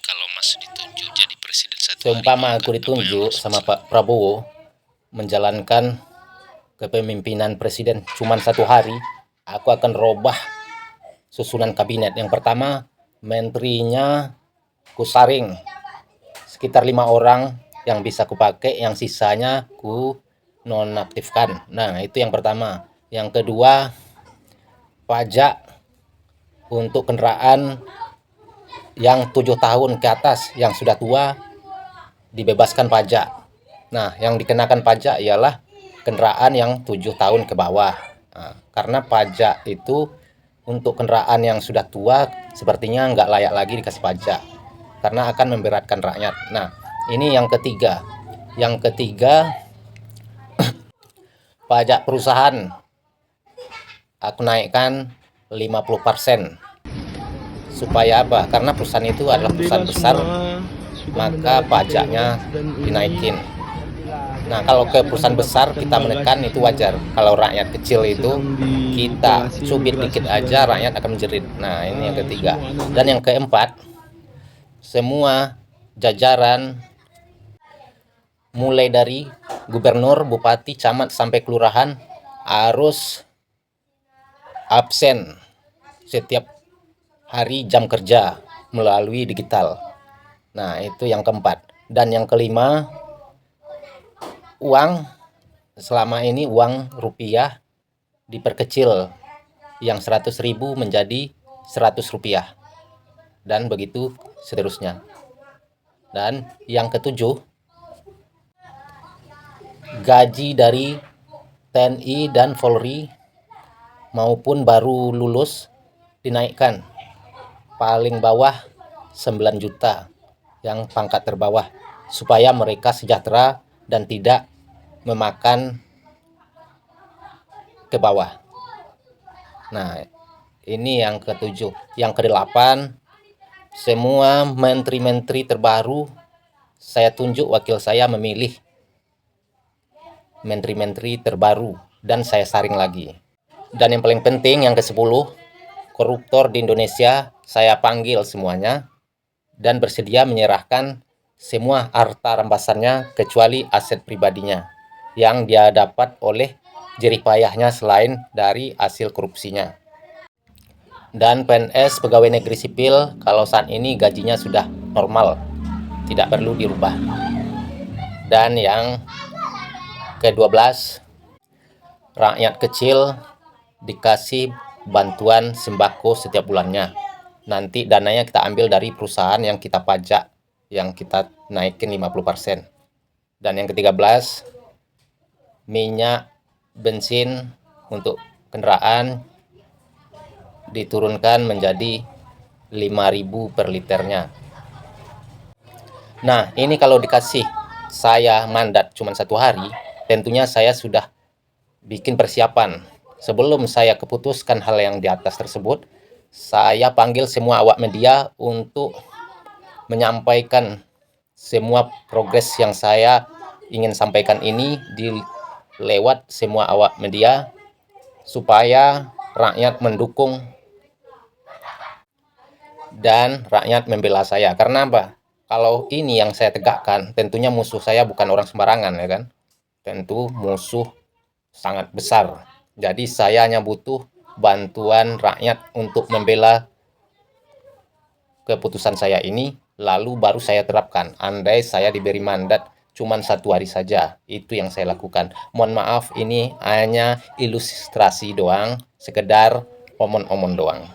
kalau Mas ditunjuk jadi presiden satu hari, Seumpama mau aku nggak? Apa yang ditunjuk langsung sama Mas Pak Prabowo menjalankan kepemimpinan presiden cuma 1 hari, aku akan robah susunan kabinet. Yang pertama, menterinya kusaring sekitar 5 orang yang bisa kupakai, yang sisanya ku nonaktifkan. Nah, itu yang pertama. Yang kedua, pajak untuk kendaraan yang 7 tahun ke atas, yang sudah tua, dibebaskan pajak. Nah, yang dikenakan pajak ialah kendaraan yang 7 tahun ke bawah. Nah, karena pajak itu untuk kendaraan yang sudah tua sepertinya nggak layak lagi dikasih pajak, karena akan memberatkan rakyat. Nah, ini yang ketiga. Yang ketiga, pajak perusahaan aku naikkan 50%. Supaya apa? Karena perusahaan itu adalah perusahaan besar, maka pajaknya dinaikin. Nah, kalau ke perusahaan besar kita menekan itu wajar. Kalau rakyat kecil itu kita cubit dikit aja rakyat akan menjerit. Nah, ini yang ketiga. Dan yang keempat, semua jajaran mulai dari gubernur, bupati, camat sampai kelurahan harus absen setiap hari jam kerja melalui digital. Nah, itu yang keempat. Dan yang kelima, uang selama ini uang rupiah diperkecil, yang 100.000 menjadi 100 rupiah, dan begitu seterusnya. Dan yang ketujuh, gaji dari TNI dan Polri maupun baru lulus dinaikkan paling bawah 9 juta yang pangkat terbawah, supaya mereka sejahtera dan tidak memakan ke bawah. Nah, ini yang ketujuh. Yang kedelapan, semua menteri-menteri terbaru saya tunjuk, wakil saya memilih menteri-menteri terbaru dan saya saring lagi. Dan yang paling penting, yang ke-10, koruptor di Indonesia saya panggil semuanya dan bersedia menyerahkan semua harta rampasannya kecuali aset pribadinya yang dia dapat oleh jerih payahnya selain dari hasil korupsinya. Dan PNS, pegawai negeri sipil, kalau saat ini gajinya sudah normal, tidak perlu dirubah. Dan yang ke-12, rakyat kecil dikasih bantuan sembako setiap bulannya. Nanti dananya kita ambil dari perusahaan yang kita pajak, yang kita naikin 50%. Dan yang ke-13, minyak bensin untuk kendaraan diturunkan menjadi 5.000 per liternya. Nah, ini kalau dikasih saya mandat cuma 1 hari, tentunya saya sudah bikin persiapan. Sebelum saya keputuskan hal yang di atas tersebut, saya panggil semua awak media untuk menyampaikan semua progres yang saya ingin sampaikan ini di lewat semua awak media, supaya rakyat mendukung dan rakyat membela saya. Karena apa? Kalau ini yang saya tegakkan, tentunya musuh saya bukan orang sembarangan, ya kan? Tentu musuh sangat besar. Jadi saya hanya butuh bantuan rakyat untuk membela keputusan saya ini, lalu baru saya terapkan. Andai saya diberi mandat cuma 1 hari saja, itu yang saya lakukan. Mohon maaf, ini hanya ilustrasi doang, sekedar omong-omong doang.